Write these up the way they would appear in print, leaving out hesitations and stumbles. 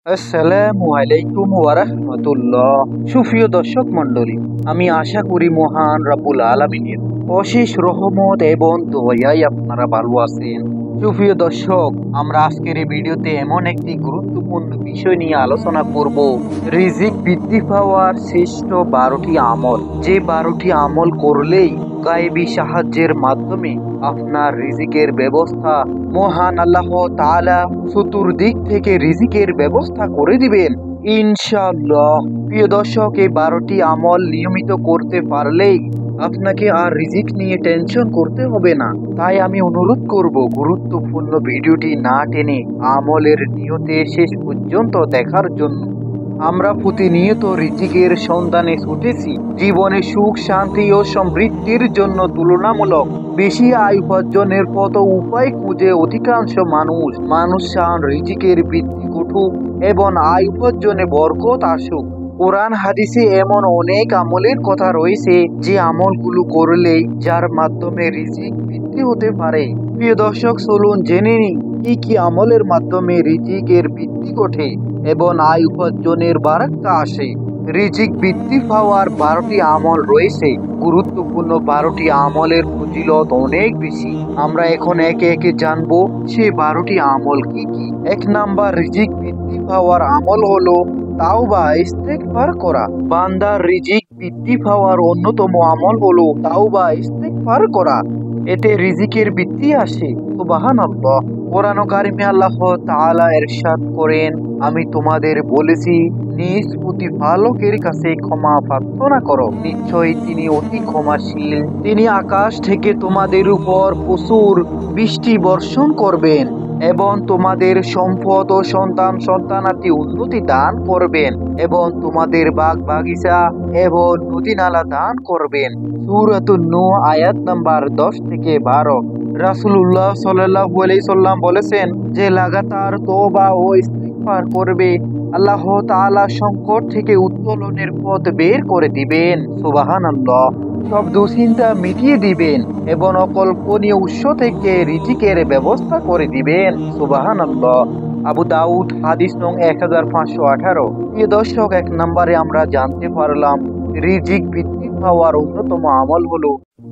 আসসালামু আলাইকুম ওয়া রাহমাতুল্লাহ। সুপ্রিয় দর্শক মণ্ডলী, আমি আশা করি মহান রব্বুল আলামিনের অশেষ রহমত এবং দয়ায় আপনারা ভালো আছেন। সুপ্রিয় দর্শক, আমরা আজকের এই ভিডিওতে এমন একটি গুরুত্বপূর্ণ বিষয় নিয়ে আলোচনা করব, রিজিক বৃদ্ধি পাওয়ার শ্রেষ্ঠ 12টি আমল। যে 12টি আমল করলেই গায়েবী সাহায্যের মাধ্যমে আপনার রিজিকের ব্যবস্থা মহান আল্লাহ তাআলা চতুর্দিক থেকে রিজিকের ব্যবস্থা করে দিবেন ইনশাআল্লাহ। প্রিয় দর্শক, এই 12টি আমল নিয়মিত করতে পারলেই আপনাকে আর রিজিক নিয়ে টেনশন করতে হবে না। তাই আমি অনুরোধ করব, গুরুত্বপূর্ণ ভিডিওটি না টেনে আমলের নিয়তে শেষ পর্যন্ত দেখার জন্য। আমরা প্রতিনিয়ত রিজিকের সন্ধানে ছুটেছি জীবনে সুখ, শান্তি ও সমৃদ্ধির জন্য। তুলনামূলক বেশি আয় উপার্জনের কত উপায় খুঁজে অধিকাংশ মানুষ চান রিজিকের বৃদ্ধি ঘটুক এবং আয় উপার্জনে বরকত আসুক। কোরআন হাদিসে এমন অনেক আমলের কথা রয়েছে যে আমলগুলো করলেই যার মাধ্যমে রিজিক বৃদ্ধি হতে পারে। প্রিয় দর্শক, চলুন জেনে নিই কি কি আমলের মাধ্যমে রিজিকের বৃদ্ধি ঘটে এবং আয় উপার্জনের বারাক্তা আসে। রিজিক বৃদ্ধি পাওয়ার 12টি আমল রয়েছে। গুরুত্বপূর্ণ 12টি আমলের ফজিলত অনেক বেশি। আমরা এখন একে একে জানবো সেই 12টি আমল কি কি। 1 নাম্বার রিজিক বৃদ্ধি পাওয়ার আমল হলো তাওবা, ইস্তেগফার করা। বান্দার রিজিক বৃদ্ধি পাওয়ার অন্যতম আমল হলো তাওবা, ইস্তেগফার করা। এতে রিজিকের বৃদ্ধি আসে। সুবহানাল্লাহ। কোরআন কারিমে আল্লাহ তাআলা ইরশাদ করেন, আমি তোমাদের বলেছি নিজ প্রতিপালকের কাছে ক্ষমা প্রার্থনা করো, নিশ্চয়ই তিনি অতি ক্ষমাশীল। তিনি আকাশ থেকে তোমাদের উপর প্রচুর বৃষ্টি বর্ষণ করবেন এবং তোমাদের সম্পদ ও সন্তানাতি উন্নতি দান করবেন এবং তোমাদের বাগ বাগিচা এবং নদী নালা দান করবেন। সূরাতুন নূহ আয়াত নাম্বার 10 থেকে 12। রাসূলুল্লাহ সাল্লাল্লাহু আলাইহি সাল্লাম বলেছেন যে লাগাতার তওবা ও ইস্তিগফার করবে, আল্লাহ তাআলা সংকট থেকে উত্তোলনের পথ বের করে দিবেন। সুবহানাল্লাহ। সব দুশ্চিন্তা মিটিয়ে দিবেন এবং অকল্পনীয় উৎস থেকে রিজিকের ব্যবস্থা করে দিবেন। সুবহানাল্লাহ। আবু দাউদ হাদিস নং 1518। প্রিয় দর্শক, 1 নম্বরে আমরা জানতে পারলাম রিজিক বৃদ্ধি পাওয়ার অন্যতম আমল হলো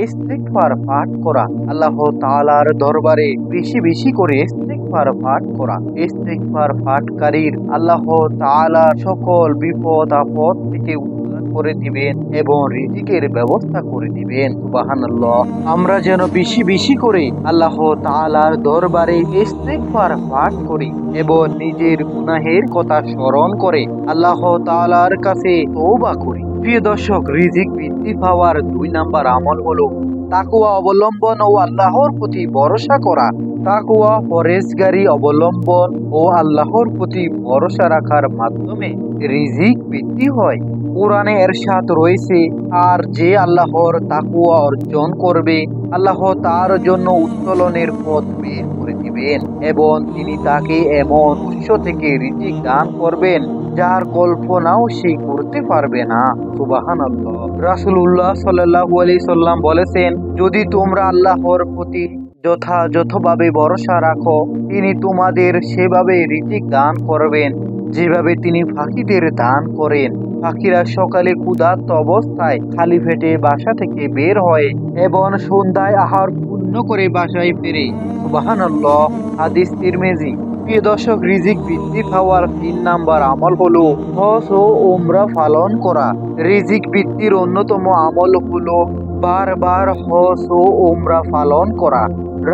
ইস্তেগফার পাঠ করা। আল্লাহ তাআলার দরবারে বেশি বেশি করে ইস্তেগফার পাঠ করা। ইস্তেগফার পাঠকারীর আল্লাহ তাআলা সকল বিপদ আপদ থেকে উদ্ধার করে দিবেন এবং রিজিকের ব্যবস্থা করে দিবেন। সুবহানাল্লাহ। আমরা যেন বেশি বেশি করে আল্লাহ তাআলার দরবারে ইস্তেগফার পাঠ করি এবং নিজের গুনাহের কথা স্মরণ করে আল্লাহ তাআলার কাছে তওবা করি। প্রিয় দর্শক, রিজিক বৃদ্ধি পাওয়ার 2 নাম্বার আমল হলো তাকওয়া অবলম্বন ও আল্লাহর প্রতি ভরসা করা। তাকওয়া পরহেজগারি অবলম্বন ও আল্লাহর প্রতি ভরসা রাখার মাধ্যমে রিজিক বৃদ্ধি হয়। কোরআনে ইরশাদ রয়েছে, আর যে আল্লাহর তাকওয়া অর্জন করবে, আল্লাহ তার জন্য উত্তোলনের পথ বের করে দিবেন এবং তিনি তাকে এমন উৎস থেকে রিজিক দান করবেন যার কল্পনাও সে করতে পারবে না। সুবহানাল্লাহ। রাসূলুল্লাহ সাল্লাল্লাহু আলাইহি সাল্লাম বলেছেন, যদি তোমরা আল্লাহর প্রতি যথাযথভাবে ভরসা রাখো, তিনি তোমাদের সেভাবে রিজিক দান করবেন যেভাবে তিনি পাখিদের দান করেন। পাখিরা সকালে ক্ষুধার্ত অবস্থায় খালি পেটে বাসা থেকে বের হয় এবং সন্ধ্যায় আহার পূর্ণ করে বাসায় ফেরে। সুবহানাল্লাহ। হাদিস তিরমিজি। প্রিয় দর্শক, রিজিক বৃদ্ধি পাওয়ার 3 নাম্বার আমল হলো হজ ও উমরা পালন করা। রিজিক বৃদ্ধির অন্যতম আমল হলো বারবার হজ ও উমরা পালন করা।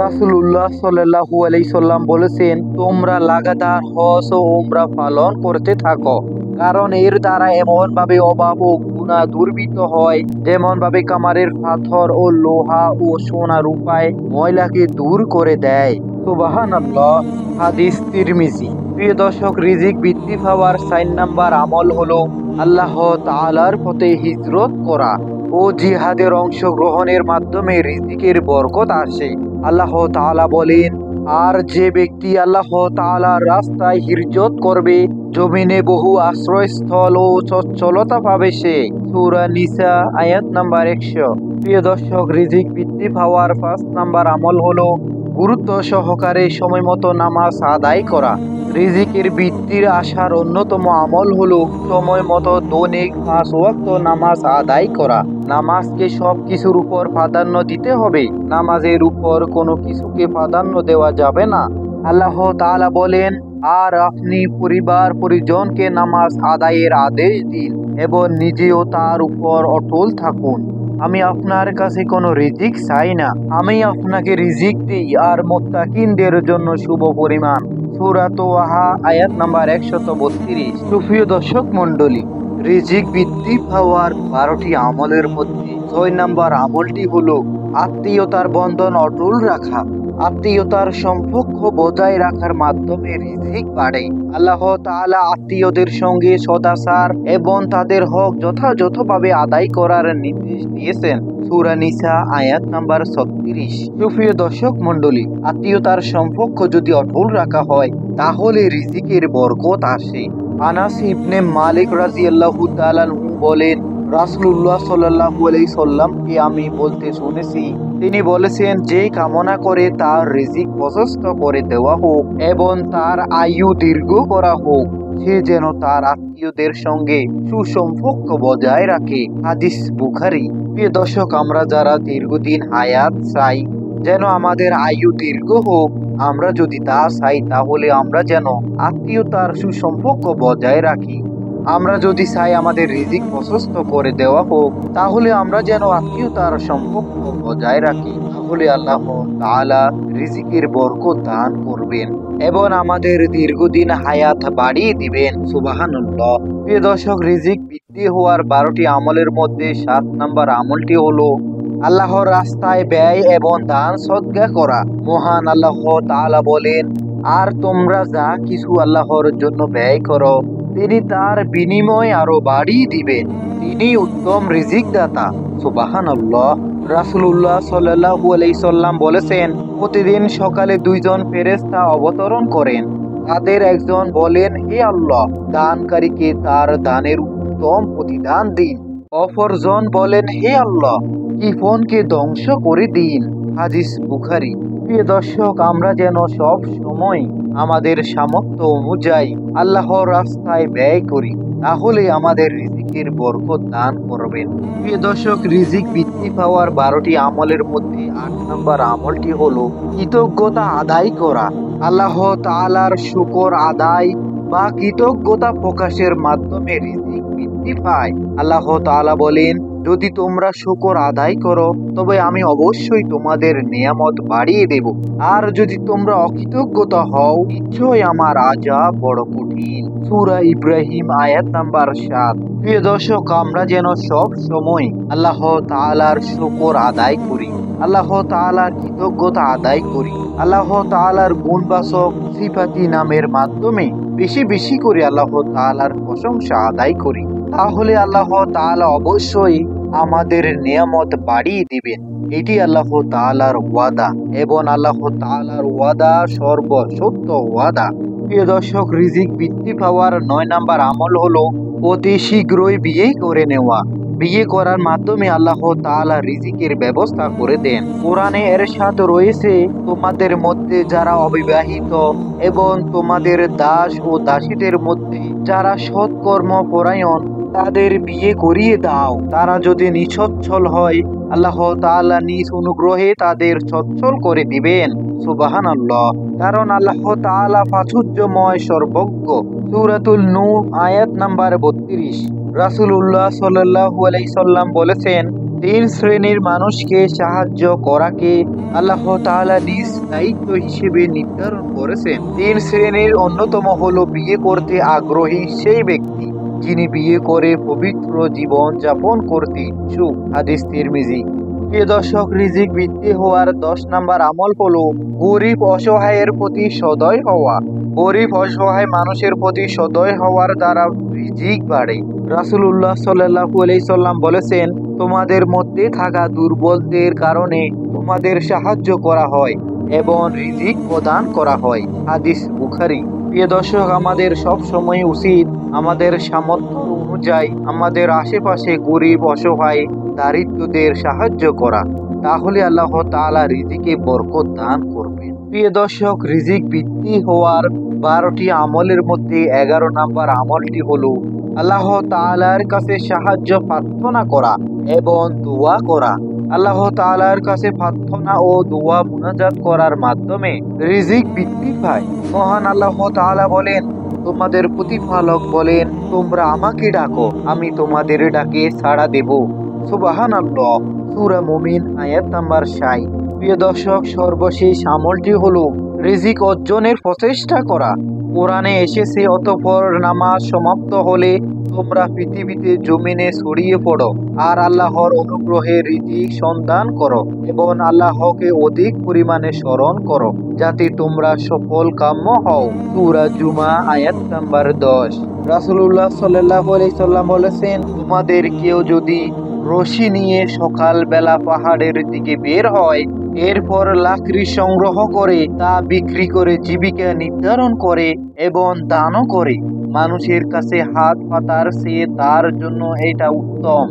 রাসূলুল্লাহ সাল্লাল্লাহু আলাইহি সাল্লাম বলেছেন, তোমরা লাগাতার হজ ও উমরা পালন করতে থাকো, কারণ এর দ্বারা এমন ভাবে অভাব ও গুনাহ দূরীভূত হয়, যেমন ভাবে কামারের পাথর ও লোহা ও সোনা রূপায় ময়লাকে দূর করে দেয়। সুবহানাল্লাহ। হাদিস তিরমিজি। প্রিয় দর্শক, রিজিক বৃদ্ধি পাওয়ার 4 নাম্বার আমল হলো আল্লাহ তাআলার পথে হিজরত করা ও জিহাদের অংশগ্রহণের মাধ্যমে রিজিকের বরকত আসে। আল্লাহ তাআলা বলেন, আর যে ব্যক্তি আল্লাহ তাআলার রাস্তায় হিজরত করবে, জমিনে বহু আশ্রয়স্থল ও সচ্ছলতা পাবে সে। সূরা নিসা আয়াত নাম্বার 100। প্রিয় দর্শক, রিজিক বৃদ্ধি পাওয়ার 5 নাম্বার আমল হলো গুরুত্ব সহকারে সময়মতো নামাজ আদায় করা। রিজিকের বৃদ্ধির আশার অন্যতম আমল হলো সময় মতো দৈনিক 5 ওয়াক্ত নামাজ আদায় করা। নামাজকে সব কিছুর উপর প্রাধান্য দিতে হবে, নামাজের উপর কোনো কিছুকে প্রাধান্য দেওয়া যাবে না। আল্লাহ তাআলা বলেন, আর আপনি পরিবার পরিজনকে নামাজ আদায়ের আদেশ দিন এবং নিজেও তার উপর অটল থাকুন। আমি আপনার কাছে কোনো রিজিক চাই না, আমি আপনাকে রিজিক দিই আর মুত্তাকিনদের জন্য শুভ পরিমাণ। সূরা তোহা আয়াত নাম্বার 132। সুপ্রিয় দর্শক মণ্ডলী, রিজিক বৃদ্ধি পাওয়ার 12টি আমলের মধ্যে 6 নম্বর আমলটি হলো আত্মীয়তার বন্ধন অটল রাখা। আত্মীয়তার সম্পর্ক বজায় রাখার মাধ্যমে রিজিক বাড়ে। আল্লাহ তাআলা আত্মীয়দের সঙ্গে সদাচার এবং তাদের হক যথাযথভাবে আদায় করার নির্দেশ দিয়েছেন। সূরা নিসা আয়াত নাম্বার 36। সুপ্রিয় দর্শক মণ্ডলী, আত্মীয়তার সম্পর্ক যদি অটল রাখা হয় তাহলে রিজিকের বরকত আসে। আনাস ইবনে মালিক রাদিয়াল্লাহু তাআলা আনহু বলেন, রাসূলুল্লাহ সাল্লাল্লাহু আলাইহি সাল্লামকে আমি বলতে শুনেছি, তিনি বলেছেন, যে কামনা করে তার রিজিক প্রশস্ত করে দেওয়া হোক এবং তার আয়ু দীর্ঘ করা হোক, সে যেন তার আত্মীয়দের সঙ্গে সুসম্পর্ক বজায় রাখে। হাদিস বুখারী। প্রিয় দর্শক, আমরা যারা দীর্ঘদিন হায়াত চাই, যেন আমাদের আয়ু দীর্ঘ হোক, আমরা যদি তা চাই তাহলে আমরা যেন আত্মীয়তার সুসম্পর্ক বজায় রাখি। আমরা যদি চাই আমাদের রিজিক প্রশস্ত করে দেওয়া হোক, তাহলে আমরা যেন আত্মীয়তার সম্পর্ক বজায় রাখি। তাহলে আল্লাহ তাআলা রিজিকের বরকত দান করবেন এবং আমাদের দীর্ঘদিন হায়াত বাড়িয়ে দিবেন। সুবহানাল্লাহ। প্রিয় দর্শক, রিজিক বৃদ্ধি হওয়ার 12টি আমলের মধ্যে 7 নম্বর আমলটি হলো আল্লাহর রাস্তায় ব্যয় এবং দান সদকা করা। মহান আল্লাহ তাআলা বলেন, আর তোমরা যা কিছু আল্লাহর জন্য ব্যয় করো, তিনি তার বিনিময় আরো বাড়িয়ে দিবেন। তিনি উত্তম রিজিক দাতা। সুবহানাল্লাহ। রাসূলুল্লাহ সাল্লাল্লাহু আলাইহি সাল্লাম বলেছেন, প্রতিদিন সকালে 2 জন ফেরেশতা অবতরণ করেন। তাদের একজন বলেন, হে আল্লাহ, দানকারীকে তার দানের উত্তম প্রতিদান দিন। অপরজন বলেন, হে আল্লাহ, কৃপণকে ধ্বংস করে দিন। হাদিস বুখারী। প্রিয় দর্শক, আমরা যেন সব সময় আমাদের সামর্থ্য অনুযায়ী আল্লাহর রাস্তায় ব্যয় করি, তাহলে আমাদের রিজিকের বরকত দান করবেন। প্রিয় দর্শক, রিজিক বৃদ্ধি পাওয়ার 12টি আমলের মধ্যে 8 নম্বর আমলটি হলো কৃতজ্ঞতা আদায় করা। আল্লাহ তাআলার শুকর আদায় বা কৃতজ্ঞতা প্রকাশের মাধ্যমে রিজিক বৃদ্ধি পায়। আল্লাহ তাআলা বলেন, যদি তোমরা শুকর আদায় করো তবে আমি অবশ্যই তোমাদের নিয়ামত বাড়িয়ে দেব, আর যদি তোমরা অকৃতজ্ঞতা হও নিশ্চয় আমার আযাব বড় কঠিন। সূরা ইব্রাহিম আয়াত নাম্বার 7। প্রিয় দর্শক, আমরা যেন সব সময় আল্লাহ তাআলার শুকর আদায় করি, আল্লাহ তাআলার কৃতজ্ঞতা আদায় করি, আল্লাহ তাআলার গুণবাচক সিফাতি নামের মাধ্যমে বেশি বেশি করে আল্লাহ তাআলার প্রশংসা আদায় করি, তাহলে আল্লাহ তাআলা অবশ্যই আমাদের নিয়ামত বাড়িয়ে দিবেন। এটি আল্লাহ তাআলার ওয়াদা এবং আল্লাহ তাআলার ওয়াদা সর্বসত্য ওয়াদা। প্রিয় দর্শক, রিজিক বৃদ্ধি পাওয়ার 9 নম্বর আমল হলো অতি শীঘ্রই বিয়ে করে নেওয়া। বিয়ে করার মাধ্যমে আল্লাহ তাআলা রিজিকের ব্যবস্থা করে দেন। কোরআনে ইরশাদ রয়েছে, তোমাদের মধ্যে যারা অবিবাহিত এবং তোমাদের দাস ও দাসীদের মধ্যে যারা সৎকর্ম পরায়ণ, তাদের বিয়ে করিয়ে দাও। তারা যদি নিঃসচ্ছল হয়, আল্লাহ তাআলা নিজ অনুগ্রহে তাদের সচ্ছল করে দিবেন। সুবহানাল্লাহ। কারণ আল্লাহ তাআলা প্রাচুর্যময় সর্বজ্ঞ। সূরাতুল নূর আয়াত নাম্বার 32। রাসূলুল্লাহ সাল্লাল্লাহু আলাইহি সাল্লাম বলেছেন, 3 শ্রেণীর মানুষকে সাহায্য করাকে আল্লাহ তাআলা নিজ দায়িত্ব হিসেবে নির্ধারণ করেছেন। 3 শ্রেণীর অন্যতম হলো বিয়ে করতে আগ্রহী সেই ব্যক্তি যিনি বিয়ে করে পবিত্র জীবন যাপন করতে ইচ্ছুক। হাদিস তিরমিজি। প্রিয় দর্শক, রিজিক বৃদ্ধি হওয়ার 10 নম্বর আমল হলো গরিব অসহায়ের প্রতি সদয় হওয়া। গরিব অসহায় মানুষের প্রতি সদয় হওয়ার দ্বারা রিজিক বাড়ে। রাসূলুল্লাহ সাল্লাল্লাহু আলাইহি সাল্লাম বলেছেন, তোমাদের মধ্যে থাকা দুর্বলদের কারণে তোমাদের সাহায্য করা হয় এবং রিজিক প্রদান করা হয়। হাদিস বুখারী। প্রিয় দর্শক, আমাদের সব সময় উচিত আমাদের সামর্থ্য অনুযায়ী আমাদের আশেপাশে গরিব অসহায় দারিদ্রদের সাহায্য করা, তাহলে আল্লাহ তাআলা রিজিকে বরকত দান করবেন। প্রিয় দর্শক, রিজিক বৃদ্ধি হওয়ার 12টি আমলের মধ্যে 11 নম্বর আমলটি হলো আল্লাহ তাআলার কাছে সাহায্য প্রার্থনা করা এবং দোয়া করা। আল্লাহ তাআলার কাছে প্রার্থনা ও দোয়া মুনাজাত করার মাধ্যমে রিজিক বৃদ্ধি পায়। মহান আল্লাহ তাআলা বলেন, তোমাদের প্রতিপালক বলেন, তোমরা আমাকে ডাকো, আমি তোমাদের ডাকে সাড়া দেব। সুবহানাল্লাহ। সূরা মুমিন আয়াত নাম্বার 60। প্রিয় দর্শক, সর্বশেষ আমলটি হলো রিজিক অর্জনের প্রচেষ্টা করা। কোরআনে এসেছে, অতঃপর নামাজ সমাপ্ত হলে তোমরা পৃথিবীতে জমিনে ছড়িয়ে পড়ো আর আল্লাহর অনুগ্রহে রিজিক সন্ধান করো এবং আল্লাহকে অধিক পরিমাণে স্মরণ করো যাতে তোমরা সফল কাম্য হও। সূরা জুমা আয়াত নাম্বার 10। রাসূলুল্লাহ সাল্লাল্লাহু আলাইহি সাল্লাম বলেছেন, তোমাদের কেউ যদি রশি নিয়ে সকাল বেলা পাহাড়ের দিকে বের হয়, এরপর লাকড়ি সংগ্রহ করে তা বিক্রি করে জীবিকা নির্ধারণ করে এবং দানও করে, মানুষের কাছে হাত পাতার চেয়ে তার জন্য এটা উত্তম।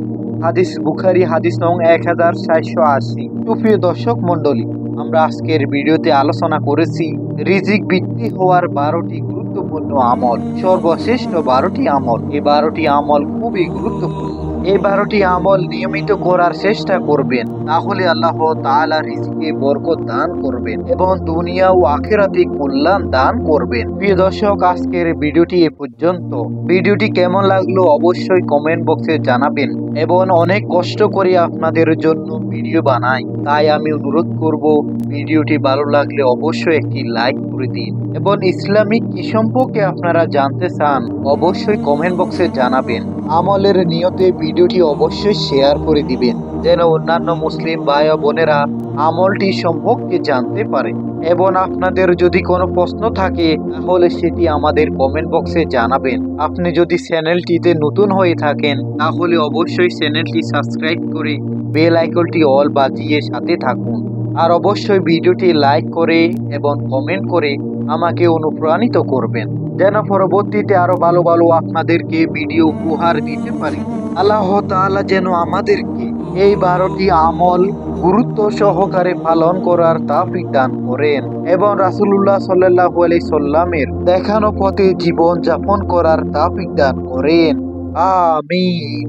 হাদিস বুখারী, হাদিস নং 1480। সুপ্রিয় দর্শক মন্ডলী, আমরা আজকের ভিডিওতে আলোচনা করেছি রিজিক বৃদ্ধি হওয়ার 12টি গুরুত্বপূর্ণ আমল, সর্বশ্রেষ্ঠ 12টি আমল। এই 12টি আমল খুবই গুরুত্বপূর্ণ। এই 12টি আমল নিয়মিত করার চেষ্টা করবেন, তাহলে আল্লাহ তাআলা রিজিকে বরকত দান করবেন এবং দুনিয়া ও আখিরাতে কল্যাণ দান করবেন। প্রিয় দর্শক, আজকের ভিডিওটি এ পর্যন্ত। ভিডিওটি কেমন লাগলো অবশ্যই কমেন্ট বক্সে জানাবেন এবং অনেক কষ্ট করে আপনাদের জন্য ভিডিও বানাই, তাই আমি অনুরোধ করব ভিডিওটি ভালো লাগলে অবশ্যই একটি লাইক করে দিন এবং ইসলামিক কি সম্পর্কে আপনারা জানতে চান অবশ্যই কমেন্ট বক্সে জানাবেন। আমলের নিয়তে ভিডিওটি অবশ্যই শেয়ার করে দিবেন যেন অন্যান্য মুসলিম ভাই ও বোনেরা আমলটি সম্পর্কে জানতে পারে। এবং আপনাদের যদি কোনো প্রশ্ন থাকে তাহলে সেটি আমাদের কমেন্ট বক্সে জানাবেন। আপনি যদি চ্যানেলটিতে নতুন হয়ে থাকেন তাহলে অবশ্যই চ্যানেলটি সাবস্ক্রাইব করে বেল আইকনটি অল বাজিয়ে সাথে থাকুন। আর অবশ্যই ভিডিওটি লাইক করে এবং কমেন্ট করে আমাকে অনুপ্রাণিত করবেন যেন পরবর্তীতে আরো ভালো ভালো আপনাদেরকে ভিডিও উপহার দিতে পারি। আল্লাহ তাআলা যেন আমাদেরকে এই 12টি আমল গুরুত্ব সহকারে পালন করার তৌফিক দান করেন এবং রাসূলুল্লাহ সাল্লাল্লাহু আলাইহি সাল্লামের দেখানো পথে জীবন যাপন করার তৌফিক দান করেন। আমিন।